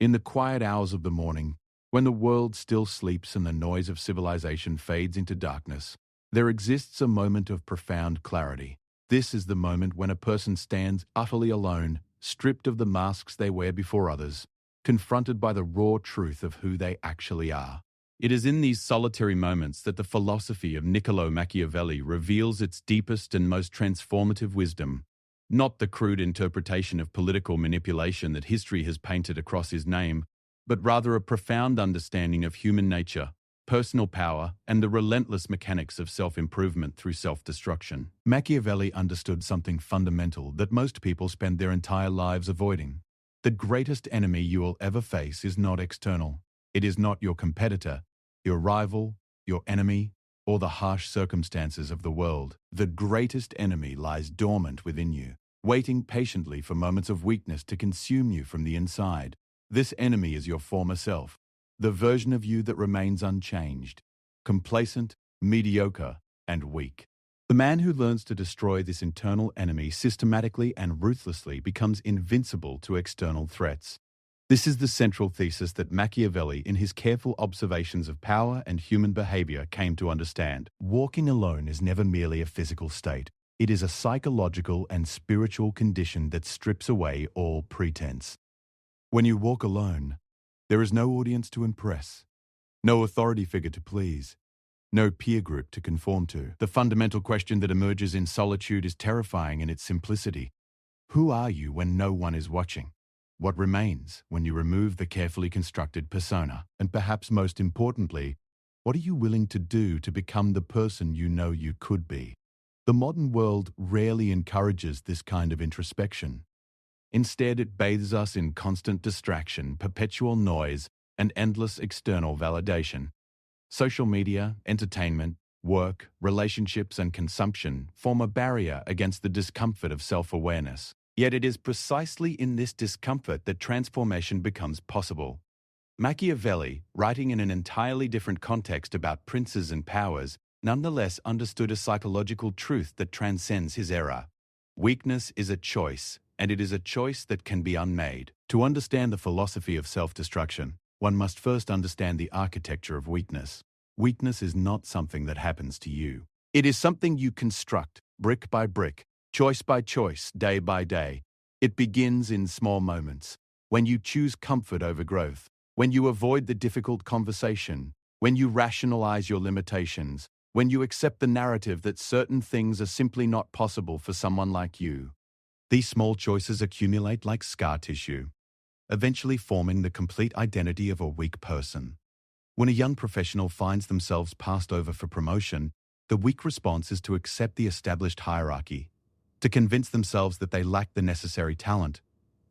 In the quiet hours of the morning, when the world still sleeps and the noise of civilization fades into darkness, there exists a moment of profound clarity. This is the moment when a person stands utterly alone, stripped of the masks they wear before others, confronted by the raw truth of who they actually are. It is in these solitary moments that the philosophy of Niccolo Machiavelli reveals its deepest and most transformative wisdom, not the crude interpretation of political manipulation that history has painted across his name, but rather a profound understanding of human nature, personal power, and the relentless mechanics of self-improvement through self-destruction. Machiavelli understood something fundamental that most people spend their entire lives avoiding. The greatest enemy you will ever face is not external. It is not your competitor, your rival, your enemy, or the harsh circumstances of the world. The greatest enemy lies dormant within you, waiting patiently for moments of weakness to consume you from the inside. This enemy is your former self, the version of you that remains unchanged, complacent, mediocre, and weak. The man who learns to destroy this internal enemy systematically and ruthlessly becomes invincible to external threats. This is the central thesis that Machiavelli, in his careful observations of power and human behavior, came to understand. Walking alone is never merely a physical state. It is a psychological and spiritual condition that strips away all pretense. When you walk alone, there is no audience to impress, no authority figure to please, no peer group to conform to. The fundamental question that emerges in solitude is terrifying in its simplicity. Who are you when no one is watching? What remains when you remove the carefully constructed persona? And perhaps most importantly, what are you willing to do to become the person you know you could be? The modern world rarely encourages this kind of introspection. Instead, it bathes us in constant distraction, perpetual noise, and endless external validation. Social media, entertainment, work, relationships, and consumption form a barrier against the discomfort of self-awareness. Yet it is precisely in this discomfort that transformation becomes possible. Machiavelli, writing in an entirely different context about princes and powers, nonetheless understood a psychological truth that transcends his era. Weakness is a choice, and it is a choice that can be unmade. To understand the philosophy of self-destruction, one must first understand the architecture of weakness. Weakness is not something that happens to you. It is something you construct, brick by brick, choice by choice, day by day. It begins in small moments, when you choose comfort over growth, when you avoid the difficult conversation, when you rationalize your limitations, when you accept the narrative that certain things are simply not possible for someone like you. These small choices accumulate like scar tissue, eventually forming the complete identity of a weak person. When a young professional finds themselves passed over for promotion, the weak response is to accept the established hierarchy, to convince themselves that they lack the necessary talent,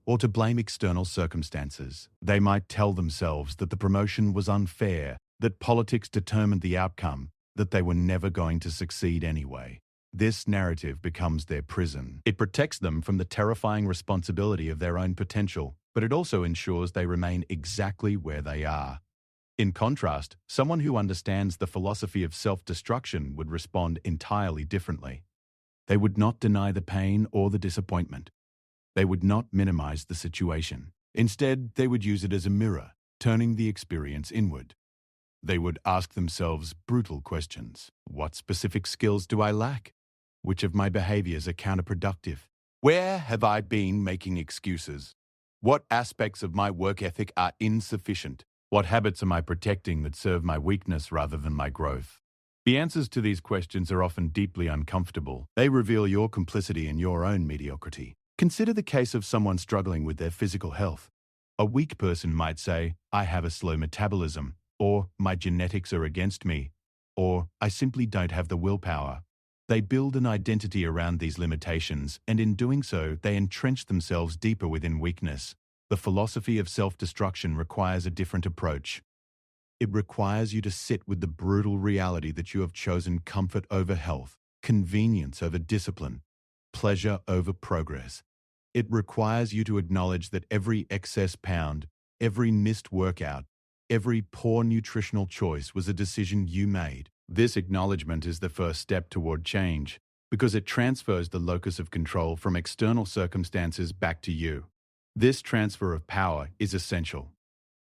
or to blame external circumstances. They might tell themselves that the promotion was unfair, that politics determined the outcome, that they were never going to succeed anyway. This narrative becomes their prison. It protects them from the terrifying responsibility of their own potential, but it also ensures they remain exactly where they are. In contrast, someone who understands the philosophy of self-destruction would respond entirely differently. They would not deny the pain or the disappointment. They would not minimize the situation. Instead, they would use it as a mirror, turning the experience inward. They would ask themselves brutal questions. What specific skills do I lack? Which of my behaviors are counterproductive? Where have I been making excuses? What aspects of my work ethic are insufficient? What habits am I protecting that serve my weakness rather than my growth? The answers to these questions are often deeply uncomfortable. They reveal your complicity in your own mediocrity. Consider the case of someone struggling with their physical health. A weak person might say, I have a slow metabolism, or my genetics are against me, or I simply don't have the willpower. They build an identity around these limitations, and in doing so, they entrench themselves deeper within weakness. The philosophy of self-destruction requires a different approach. It requires you to sit with the brutal reality that you have chosen comfort over health, convenience over discipline, pleasure over progress. It requires you to acknowledge that every excess pound, every missed workout, every poor nutritional choice was a decision you made. This acknowledgement is the first step toward change, because it transfers the locus of control from external circumstances back to you. This transfer of power is essential.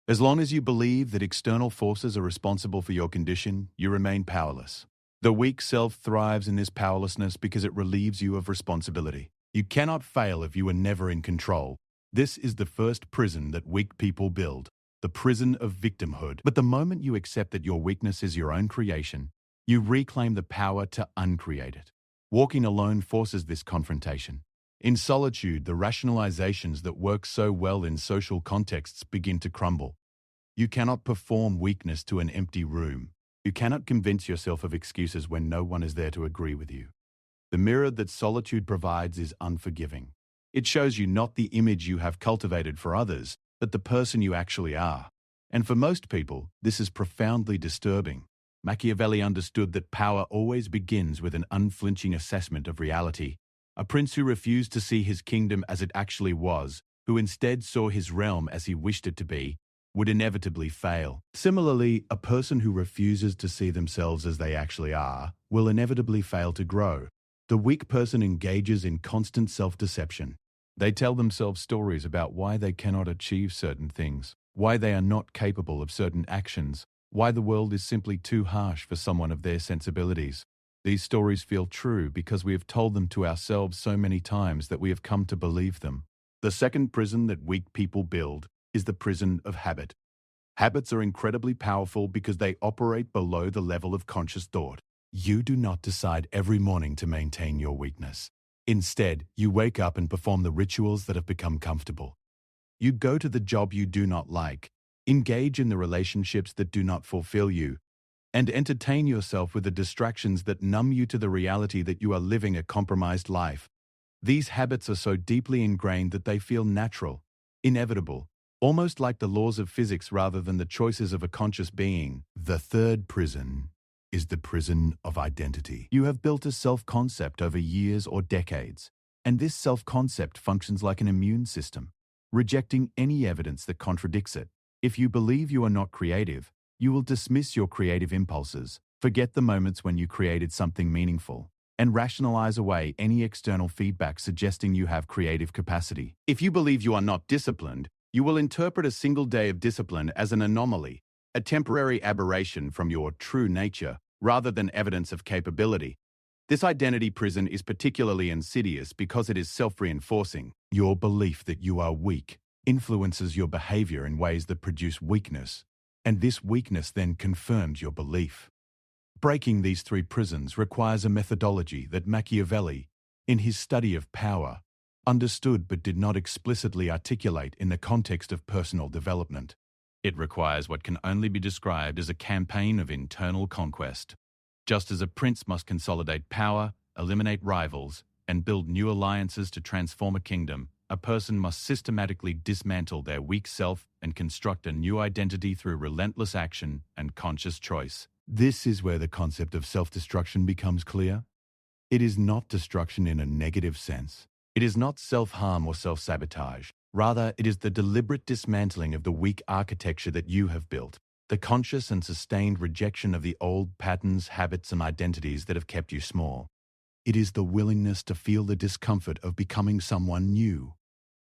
As long as you believe that external forces are responsible for your condition, you remain powerless. The weak self thrives in this powerlessness because it relieves you of responsibility. You cannot fail if you are never in control. This is the first prison that weak people build, the prison of victimhood. But the moment you accept that your weakness is your own creation, you reclaim the power to uncreate it. Walking alone forces this confrontation. In solitude, the rationalizations that work so well in social contexts begin to crumble. You cannot perform weakness to an empty room. You cannot convince yourself of excuses when no one is there to agree with you. The mirror that solitude provides is unforgiving. It shows you not the image you have cultivated for others, but the person you actually are. And for most people, this is profoundly disturbing. Machiavelli understood that power always begins with an unflinching assessment of reality. A prince who refused to see his kingdom as it actually was, who instead saw his realm as he wished it to be, would inevitably fail. Similarly, a person who refuses to see themselves as they actually are will inevitably fail to grow. The weak person engages in constant self-deception. They tell themselves stories about why they cannot achieve certain things, why they are not capable of certain actions, why the world is simply too harsh for someone of their sensibilities. These stories feel true because we have told them to ourselves so many times that we have come to believe them. The second prison that weak people build is the prison of habit. Habits are incredibly powerful because they operate below the level of conscious thought. You do not decide every morning to maintain your weakness. Instead, you wake up and perform the rituals that have become comfortable. You go to the job you do not like, engage in the relationships that do not fulfill you, and entertain yourself with the distractions that numb you to the reality that you are living a compromised life. These habits are so deeply ingrained that they feel natural, inevitable, almost like the laws of physics rather than the choices of a conscious being. The third prison is the prison of identity. You have built a self-concept over years or decades, and this self-concept functions like an immune system, rejecting any evidence that contradicts it. If you believe you are not creative, you will dismiss your creative impulses, forget the moments when you created something meaningful, and rationalize away any external feedback suggesting you have creative capacity. If you believe you are not disciplined, you will interpret a single day of discipline as an anomaly, a temporary aberration from your true nature, rather than evidence of capability. This identity prison is particularly insidious because it is self-reinforcing. Your belief that you are weak influences your behavior in ways that produce weakness, and this weakness then confirms your belief. Breaking these three prisons requires a methodology that Machiavelli, in his study of power, understood but did not explicitly articulate in the context of personal development. It requires what can only be described as a campaign of internal conquest. Just as a prince must consolidate power, eliminate rivals, and build new alliances to transform a kingdom, a person must systematically dismantle their weak self and construct a new identity through relentless action and conscious choice. This is where the concept of self-destruction becomes clear. It is not destruction in a negative sense. It is not self-harm or self-sabotage. Rather, it is the deliberate dismantling of the weak architecture that you have built, the conscious and sustained rejection of the old patterns, habits, and identities that have kept you small. It is the willingness to feel the discomfort of becoming someone new.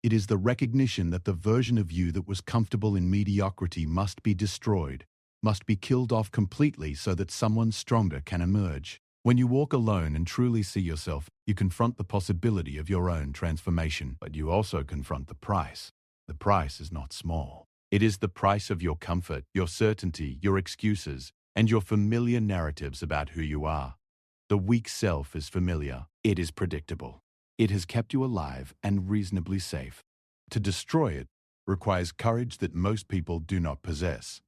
It is the recognition that the version of you that was comfortable in mediocrity must be destroyed, must be killed off completely so that someone stronger can emerge. When you walk alone and truly see yourself, you confront the possibility of your own transformation, but you also confront the price. The price is not small. It is the price of your comfort, your certainty, your excuses, and your familiar narratives about who you are. The weak self is familiar. It is predictable. It has kept you alive and reasonably safe. To destroy it requires courage that most people do not possess.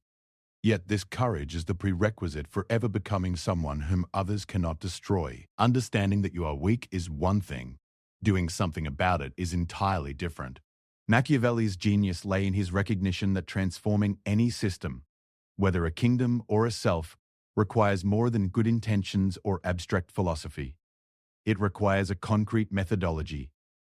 Yet this courage is the prerequisite for ever becoming someone whom others cannot destroy. Understanding that you are weak is one thing. Doing something about it is entirely different. Machiavelli's genius lay in his recognition that transforming any system, whether a kingdom or a self, requires more than good intentions or abstract philosophy. It requires a concrete methodology,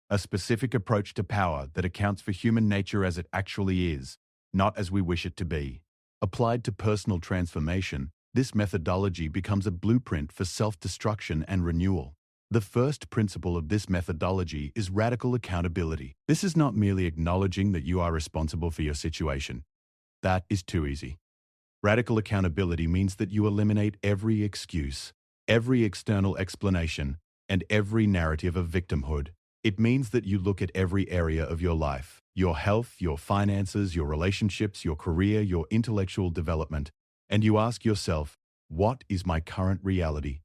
a specific approach to power that accounts for human nature as it actually is, not as we wish it to be. Applied to personal transformation, this methodology becomes a blueprint for self-destruction and renewal. The first principle of this methodology is radical accountability. This is not merely acknowledging that you are responsible for your situation. That is too easy. Radical accountability means that you eliminate every excuse, every external explanation, and every narrative of victimhood. It means that you look at every area of your life, your health, your finances, your relationships, your career, your intellectual development, and you ask yourself, what is my current reality?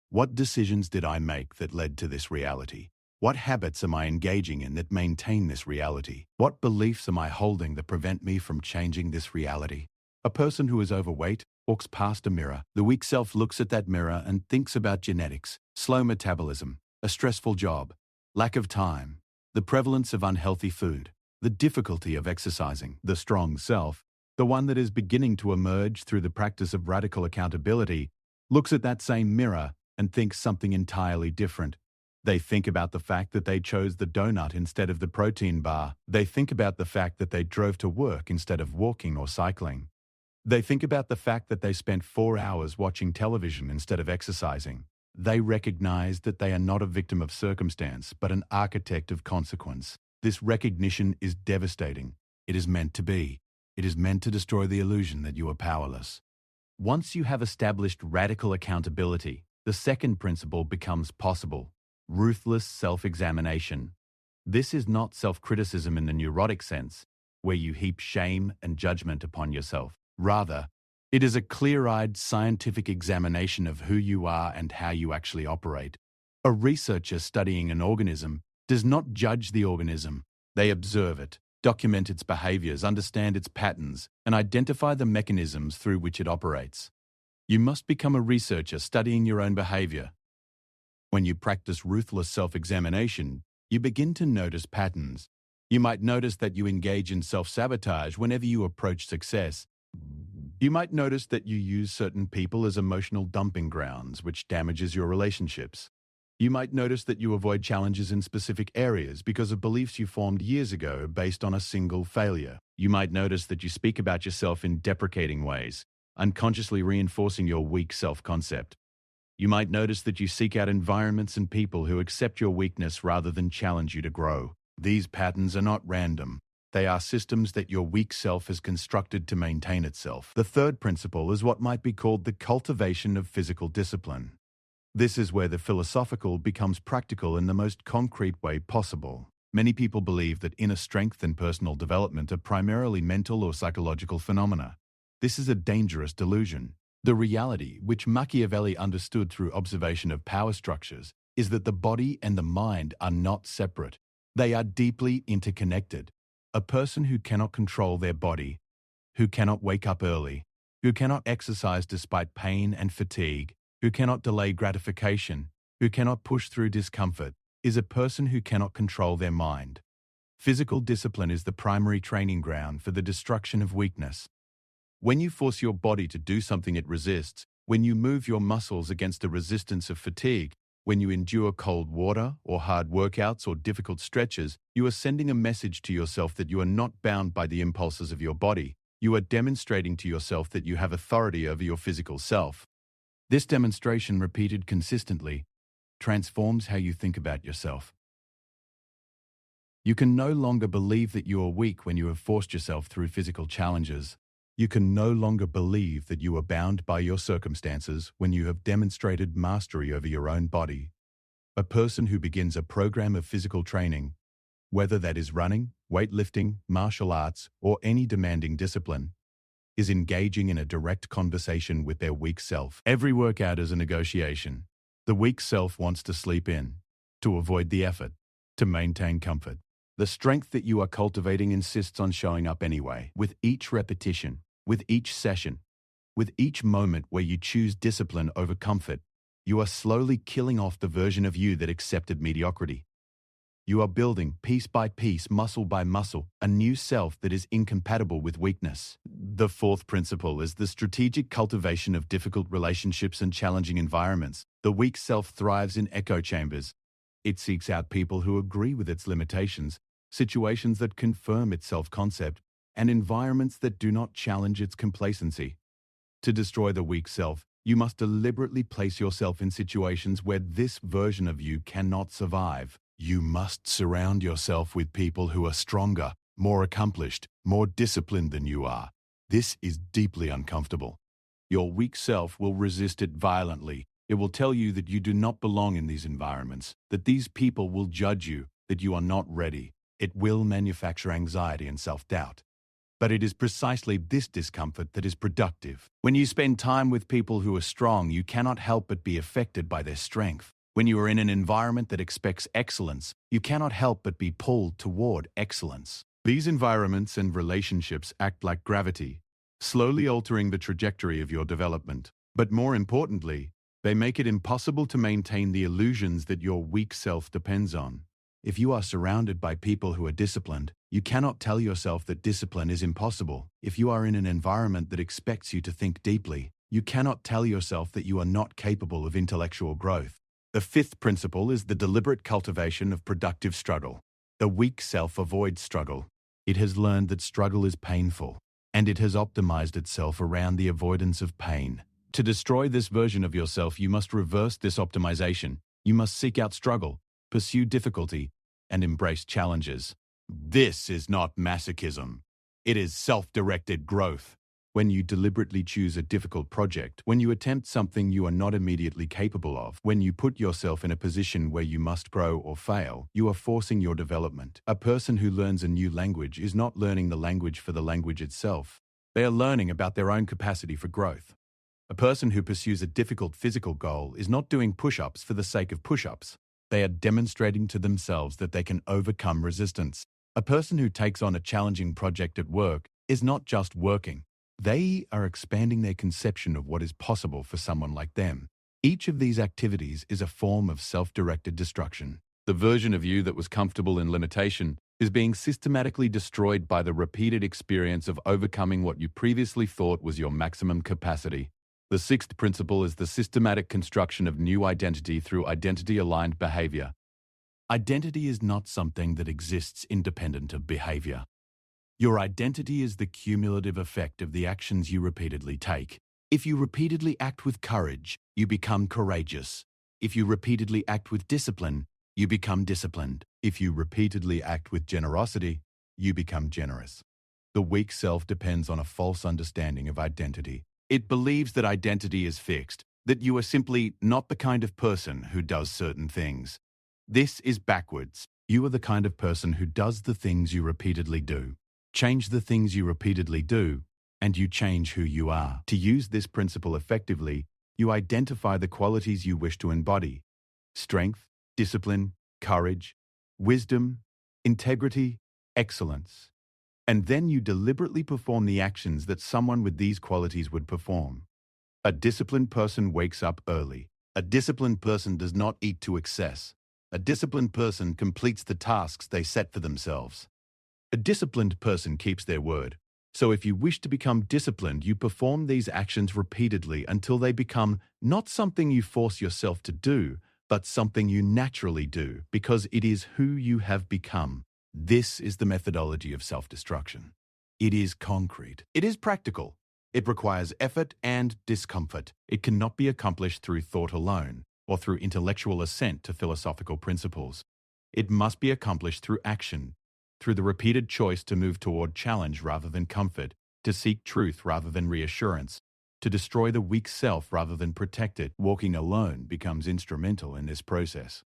What decisions did I make that led to this reality? What habits am I engaging in that maintain this reality? What beliefs am I holding that prevent me from changing this reality? A person who is overweight walks past a mirror. The weak self looks at that mirror and thinks about genetics, slow metabolism, a stressful job, lack of time, the prevalence of unhealthy food, the difficulty of exercising. The strong self, the one that is beginning to emerge through the practice of radical accountability, looks at that same mirror and thinks something entirely different. They think about the fact that they chose the donut instead of the protein bar. They think about the fact that they drove to work instead of walking or cycling. They think about the fact that they spent 4 hours watching television instead of exercising. They recognize that they are not a victim of circumstance, but an architect of consequence. This recognition is devastating. It is meant to be. It is meant to destroy the illusion that you are powerless. Once you have established radical accountability, the second principle becomes possible: ruthless self-examination. This is not self-criticism in the neurotic sense, where you heap shame and judgment upon yourself. Rather, it is a clear-eyed scientific examination of who you are and how you actually operate. A researcher studying an organism does not judge the organism. They observe it, document its behaviors, understand its patterns, and identify the mechanisms through which it operates. You must become a researcher studying your own behavior. When you practice ruthless self-examination, you begin to notice patterns. You might notice that you engage in self-sabotage whenever you approach success. You might notice that you use certain people as emotional dumping grounds, which damages your relationships. You might notice that you avoid challenges in specific areas because of beliefs you formed years ago based on a single failure. You might notice that you speak about yourself in deprecating ways, unconsciously reinforcing your weak self-concept. You might notice that you seek out environments and people who accept your weakness rather than challenge you to grow. These patterns are not random. They are systems that your weak self has constructed to maintain itself. The third principle is what might be called the cultivation of physical discipline. This is where the philosophical becomes practical in the most concrete way possible. Many people believe that inner strength and personal development are primarily mental or psychological phenomena. This is a dangerous delusion. The reality, which Machiavelli understood through observation of power structures, is that the body and the mind are not separate. They are deeply interconnected. A person who cannot control their body, who cannot wake up early, who cannot exercise despite pain and fatigue, who cannot delay gratification, who cannot push through discomfort, is a person who cannot control their mind. Physical discipline is the primary training ground for the destruction of weakness. When you force your body to do something it resists, when you move your muscles against the resistance of fatigue, when you endure cold water or hard workouts or difficult stretches, you are sending a message to yourself that you are not bound by the impulses of your body. You are demonstrating to yourself that you have authority over your physical self. This demonstration, repeated consistently, transforms how you think about yourself. You can no longer believe that you are weak when you have forced yourself through physical challenges. You can no longer believe that you are bound by your circumstances when you have demonstrated mastery over your own body. A person who begins a program of physical training, whether that is running, weightlifting, martial arts, or any demanding discipline, is engaging in a direct conversation with their weak self. Every workout is a negotiation. The weak self wants to sleep in, to avoid the effort, to maintain comfort. The strength that you are cultivating insists on showing up anyway. With each repetition, with each session, with each moment where you choose discipline over comfort, you are slowly killing off the version of you that accepted mediocrity. You are building, piece by piece, muscle by muscle, a new self that is incompatible with weakness. The fourth principle is the strategic cultivation of difficult relationships and challenging environments. The weak self thrives in echo chambers. It seeks out people who agree with its limitations, situations that confirm its self-concept, and environments that do not challenge its complacency. To destroy the weak self, you must deliberately place yourself in situations where this version of you cannot survive. You must surround yourself with people who are stronger, more accomplished, more disciplined than you are. This is deeply uncomfortable. Your weak self will resist it violently. It will tell you that you do not belong in these environments, that these people will judge you, that you are not ready. It will manufacture anxiety and self-doubt. But it is precisely this discomfort that is productive. When you spend time with people who are strong, you cannot help but be affected by their strength. When you are in an environment that expects excellence, you cannot help but be pulled toward excellence. These environments and relationships act like gravity, slowly altering the trajectory of your development. But more importantly, they make it impossible to maintain the illusions that your weak self depends on. If you are surrounded by people who are disciplined, you cannot tell yourself that discipline is impossible. If you are in an environment that expects you to think deeply, you cannot tell yourself that you are not capable of intellectual growth. The fifth principle is the deliberate cultivation of productive struggle. The weak self avoids struggle. It has learned that struggle is painful, and it has optimized itself around the avoidance of pain. To destroy this version of yourself, you must reverse this optimization. You must seek out struggle, pursue difficulty, and embrace challenges. This is not masochism. It is self-directed growth. When you deliberately choose a difficult project, when you attempt something you are not immediately capable of, when you put yourself in a position where you must grow or fail, you are forcing your development. A person who learns a new language is not learning the language for the language itself. They are learning about their own capacity for growth. A person who pursues a difficult physical goal is not doing push-ups for the sake of push-ups. They are demonstrating to themselves that they can overcome resistance. A person who takes on a challenging project at work is not just working. They are expanding their conception of what is possible for someone like them. Each of these activities is a form of self-directed destruction. The version of you that was comfortable in limitation is being systematically destroyed by the repeated experience of overcoming what you previously thought was your maximum capacity. The sixth principle is the systematic construction of new identity through identity-aligned behavior. Identity is not something that exists independent of behavior. Your identity is the cumulative effect of the actions you repeatedly take. If you repeatedly act with courage, you become courageous. If you repeatedly act with discipline, you become disciplined. If you repeatedly act with generosity, you become generous. The weak self depends on a false understanding of identity. It believes that identity is fixed, that you are simply not the kind of person who does certain things. This is backwards. You are the kind of person who does the things you repeatedly do. Change the things you repeatedly do, and you change who you are. To use this principle effectively, you identify the qualities you wish to embody: strength, discipline, courage, wisdom, integrity, excellence. And then you deliberately perform the actions that someone with these qualities would perform. A disciplined person wakes up early. A disciplined person does not eat to excess. A disciplined person completes the tasks they set for themselves. A disciplined person keeps their word. So if you wish to become disciplined, you perform these actions repeatedly until they become not something you force yourself to do, but something you naturally do because it is who you have become. This is the methodology of self-destruction. It is concrete. It is practical. It requires effort and discomfort. It cannot be accomplished through thought alone or through intellectual assent to philosophical principles. It must be accomplished through action, through the repeated choice to move toward challenge rather than comfort, to seek truth rather than reassurance, to destroy the weak self rather than protect it. Walking alone becomes instrumental in this process.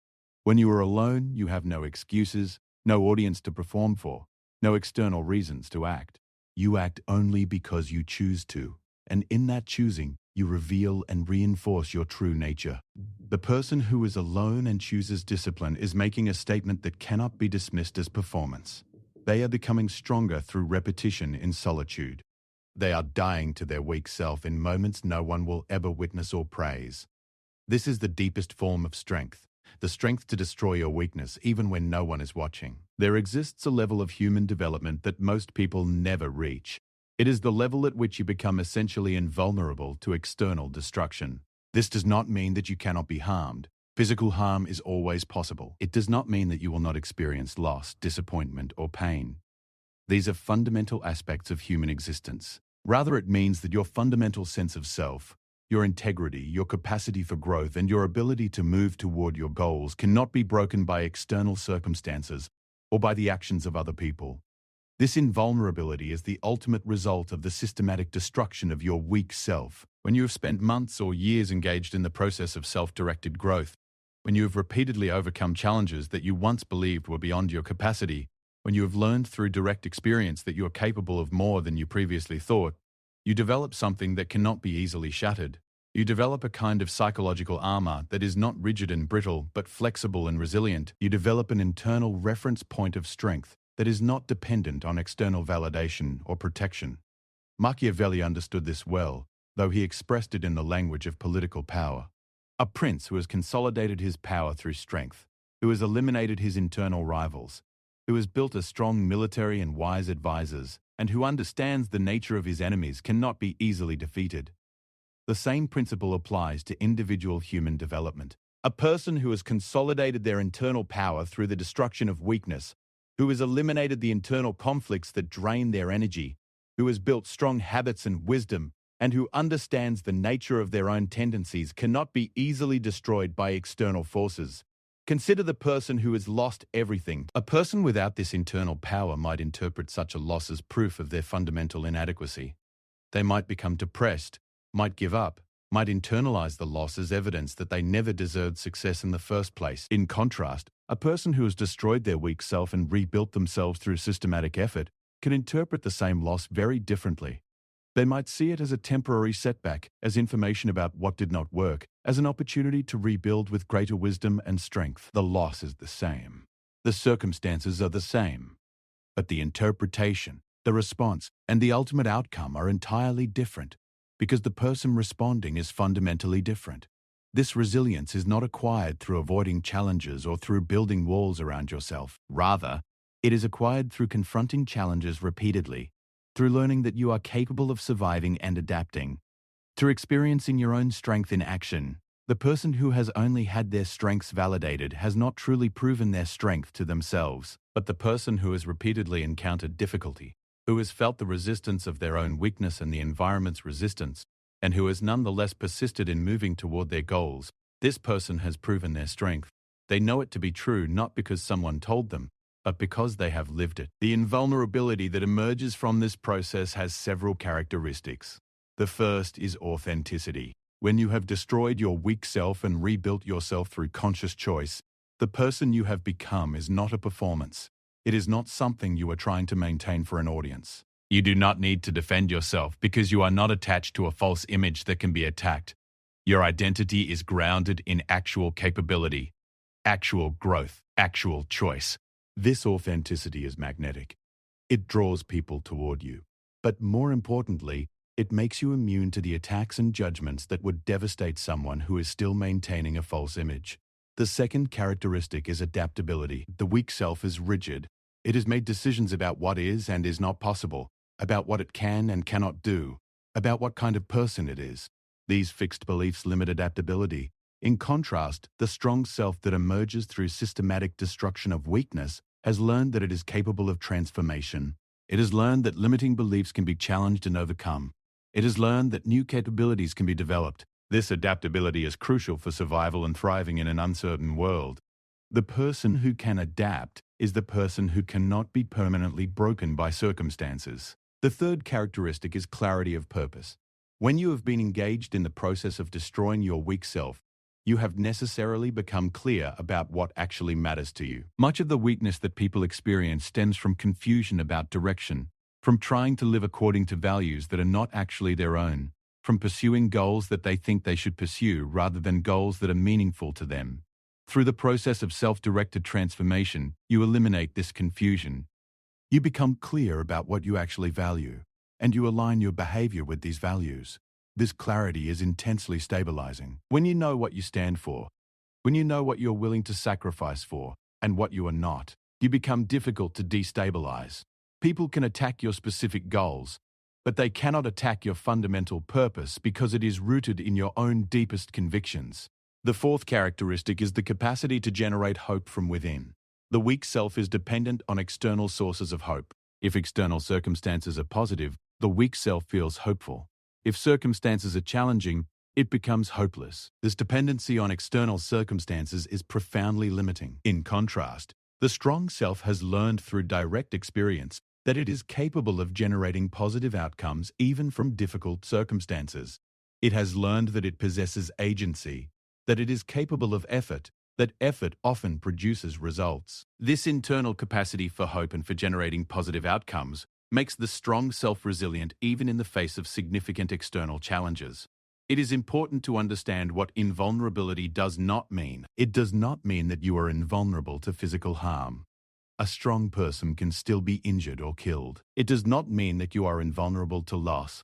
When you are alone, you have no excuses, no audience to perform for, no external reasons to act. You act only because you choose to, and in that choosing, you reveal and reinforce your true nature. The person who is alone and chooses discipline is making a statement that cannot be dismissed as performance. They are becoming stronger through repetition in solitude. They are dying to their weak self in moments no one will ever witness or praise. This is the deepest form of strength, the strength to destroy your weakness even when no one is watching. There exists a level of human development that most people never reach. It is the level at which you become essentially invulnerable to external destruction. This does not mean that you cannot be harmed. Physical harm is always possible. It does not mean that you will not experience loss, disappointment, or pain. These are fundamental aspects of human existence. Rather, it means that your fundamental sense of self, your integrity, your capacity for growth, and your ability to move toward your goals cannot be broken by external circumstances or by the actions of other people. This invulnerability is the ultimate result of the systematic destruction of your weak self. When you have spent months or years engaged in the process of self-directed growth, when you have repeatedly overcome challenges that you once believed were beyond your capacity, when you have learned through direct experience that you are capable of more than you previously thought, you develop something that cannot be easily shattered. You develop a kind of psychological armor that is not rigid and brittle, but flexible and resilient. You develop an internal reference point of strength that is not dependent on external validation or protection. Machiavelli understood this well, though he expressed it in the language of political power. A prince who has consolidated his power through strength, who has eliminated his internal rivals, who has built a strong military and wise advisors, and who understands the nature of his enemies cannot be easily defeated. The same principle applies to individual human development. A person who has consolidated their internal power through the destruction of weakness, who has eliminated the internal conflicts that drain their energy, who has built strong habits and wisdom, and who understands the nature of their own tendencies cannot be easily destroyed by external forces. Consider the person who has lost everything. A person without this internal power might interpret such a loss as proof of their fundamental inadequacy. They might become depressed, might give up, might internalize the loss as evidence that they never deserved success in the first place. In contrast, a person who has destroyed their weak self and rebuilt themselves through systematic effort can interpret the same loss very differently. They might see it as a temporary setback, as information about what did not work, as an opportunity to rebuild with greater wisdom and strength. The loss is the same. The circumstances are the same. But the interpretation, the response, and the ultimate outcome are entirely different, because the person responding is fundamentally different. This resilience is not acquired through avoiding challenges or through building walls around yourself. Rather, it is acquired through confronting challenges repeatedly, through learning that you are capable of surviving and adapting, through experiencing your own strength in action. The person who has only had their strengths validated has not truly proven their strength to themselves, but the person who has repeatedly encountered difficulty, who has felt the resistance of their own weakness and the environment's resistance, and who has nonetheless persisted in moving toward their goals, this person has proven their strength. They know it to be true not because someone told them, but because they have lived it. The invulnerability that emerges from this process has several characteristics. The first is authenticity. When you have destroyed your weak self and rebuilt yourself through conscious choice, the person you have become is not a performance. It is not something you are trying to maintain for an audience. You do not need to defend yourself because you are not attached to a false image that can be attacked. Your identity is grounded in actual capability, actual growth, actual choice. This authenticity is magnetic. It draws people toward you. But more importantly, it makes you immune to the attacks and judgments that would devastate someone who is still maintaining a false image. The second characteristic is adaptability. The weak self is rigid. It has made decisions about what is and is not possible, about what it can and cannot do, about what kind of person it is. These fixed beliefs limit adaptability. In contrast, the strong self that emerges through systematic destruction of weakness has learned that it is capable of transformation. It has learned that limiting beliefs can be challenged and overcome. It has learned that new capabilities can be developed. This adaptability is crucial for survival and thriving in an uncertain world. The person who can adapt is the person who cannot be permanently broken by circumstances. The third characteristic is clarity of purpose. When you have been engaged in the process of destroying your weak self, you have necessarily become clear about what actually matters to you. Much of the weakness that people experience stems from confusion about direction, from trying to live according to values that are not actually their own, from pursuing goals that they think they should pursue rather than goals that are meaningful to them. Through the process of self-directed transformation, you eliminate this confusion. You become clear about what you actually value, and you align your behavior with these values. This clarity is intensely stabilizing. When you know what you stand for, when you know what you're willing to sacrifice for, and what you are not, you become difficult to destabilize. People can attack your specific goals, but they cannot attack your fundamental purpose because it is rooted in your own deepest convictions. The fourth characteristic is the capacity to generate hope from within. The weak self is dependent on external sources of hope. If external circumstances are positive, the weak self feels hopeful. If circumstances are challenging, it becomes hopeless. This dependency on external circumstances is profoundly limiting. In contrast, the strong self has learned through direct experience that it is capable of generating positive outcomes even from difficult circumstances. It has learned that it possesses agency, that it is capable of effort, that effort often produces results. This internal capacity for hope and for generating positive outcomes makes the strong self resilient even in the face of significant external challenges. It is important to understand what invulnerability does not mean. It does not mean that you are invulnerable to physical harm. A strong person can still be injured or killed. It does not mean that you are invulnerable to loss.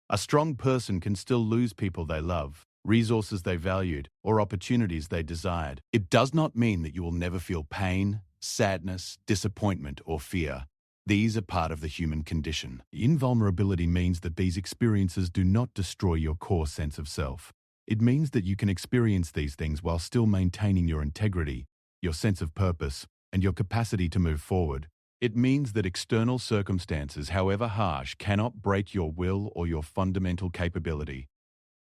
A strong person can still lose people they love, resources they valued, or opportunities they desired. It does not mean that you will never feel pain, sadness, disappointment, or fear. These are part of the human condition. Invulnerability means that these experiences do not destroy your core sense of self. It means that you can experience these things while still maintaining your integrity, your sense of purpose, and your capacity to move forward. It means that external circumstances, however harsh, cannot break your will or your fundamental capability.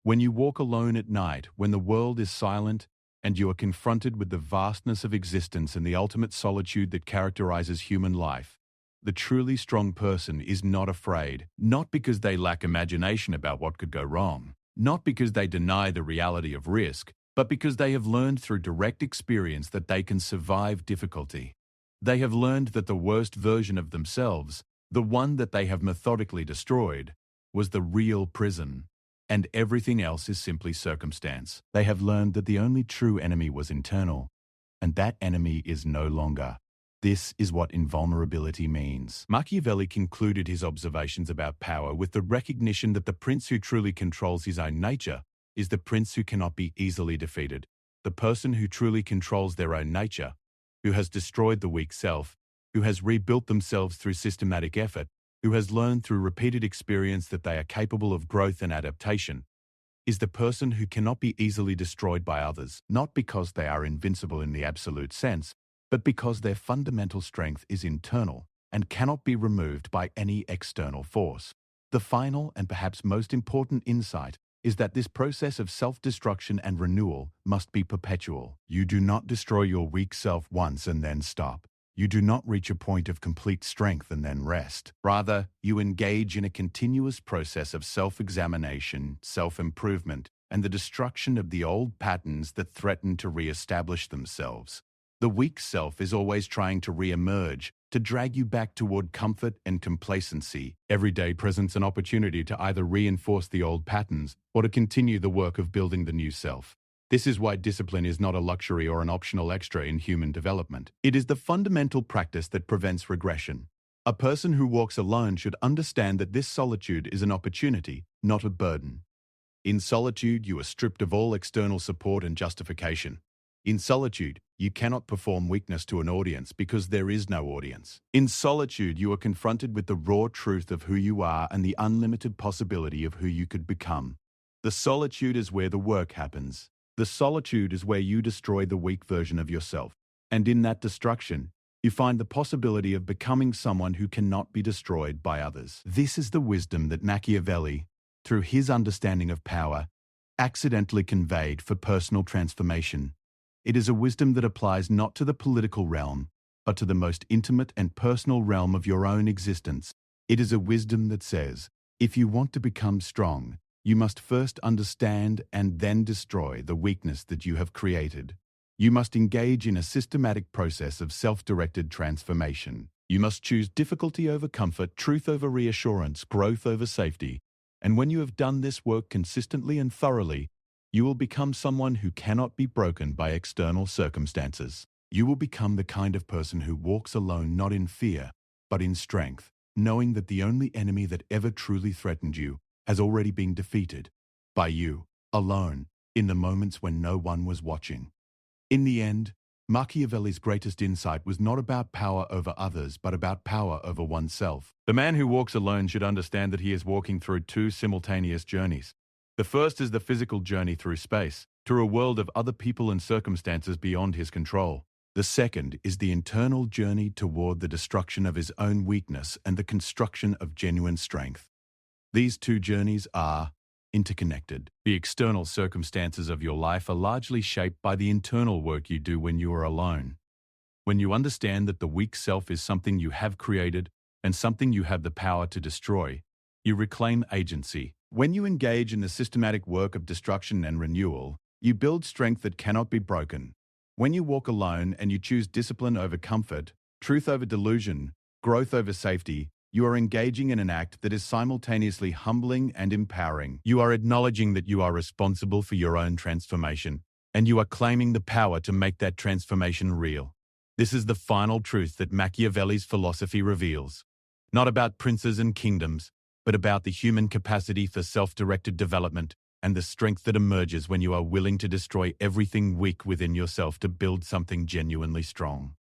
When you walk alone at night, when the world is silent, and you are confronted with the vastness of existence and the ultimate solitude that characterizes human life, the truly strong person is not afraid, not because they lack imagination about what could go wrong, not because they deny the reality of risk, but because they have learned through direct experience that they can survive difficulty. They have learned that the worst version of themselves, the one that they have methodically destroyed, was the real prison, and everything else is simply circumstance. They have learned that the only true enemy was internal, and that enemy is no longer. This is what invulnerability means. Machiavelli concluded his observations about power with the recognition that the prince who truly controls his own nature is the prince who cannot be easily defeated. The person who truly controls their own nature, who has destroyed the weak self, who has rebuilt themselves through systematic effort, who has learned through repeated experience that they are capable of growth and adaptation, is the person who cannot be easily destroyed by others, not because they are invincible in the absolute sense, but because their fundamental strength is internal and cannot be removed by any external force. The final and perhaps most important insight is that this process of self-destruction and renewal must be perpetual. You do not destroy your weak self once and then stop. You do not reach a point of complete strength and then rest. Rather, you engage in a continuous process of self-examination, self-improvement, and the destruction of the old patterns that threaten to re-establish themselves. The weak self is always trying to re-emerge, to drag you back toward comfort and complacency. Every day presents an opportunity to either reinforce the old patterns or to continue the work of building the new self. This is why discipline is not a luxury or an optional extra in human development. It is the fundamental practice that prevents regression. A person who walks alone should understand that this solitude is an opportunity, not a burden. In solitude, you are stripped of all external support and justification. In solitude, you cannot perform weakness to an audience because there is no audience. In solitude, you are confronted with the raw truth of who you are and the unlimited possibility of who you could become. The solitude is where the work happens. The solitude is where you destroy the weak version of yourself. And in that destruction, you find the possibility of becoming someone who cannot be destroyed by others. This is the wisdom that Machiavelli, through his understanding of power, accidentally conveyed for personal transformation. It is a wisdom that applies not to the political realm, but to the most intimate and personal realm of your own existence. It is a wisdom that says, if you want to become strong, you must first understand and then destroy the weakness that you have created. You must engage in a systematic process of self-directed transformation. You must choose difficulty over comfort, truth over reassurance, growth over safety. And when you have done this work consistently and thoroughly, you will become someone who cannot be broken by external circumstances. You will become the kind of person who walks alone not in fear, but in strength, knowing that the only enemy that ever truly threatened you has already been defeated by you, alone, in the moments when no one was watching. In the end, Machiavelli's greatest insight was not about power over others, but about power over oneself. The man who walks alone should understand that he is walking through two simultaneous journeys. The first is the physical journey through space, through a world of other people and circumstances beyond his control. The second is the internal journey toward the destruction of his own weakness and the construction of genuine strength. These two journeys are interconnected. The external circumstances of your life are largely shaped by the internal work you do when you are alone. When you understand that the weak self is something you have created, and something you have the power to destroy, you reclaim agency. When you engage in the systematic work of destruction and renewal, you build strength that cannot be broken. When you walk alone and you choose discipline over comfort, truth over delusion, growth over safety, you are engaging in an act that is simultaneously humbling and empowering. You are acknowledging that you are responsible for your own transformation, and you are claiming the power to make that transformation real. This is the final truth that Machiavelli's philosophy reveals. Not about princes and kingdoms, but about the human capacity for self-directed development and the strength that emerges when you are willing to destroy everything weak within yourself to build something genuinely strong.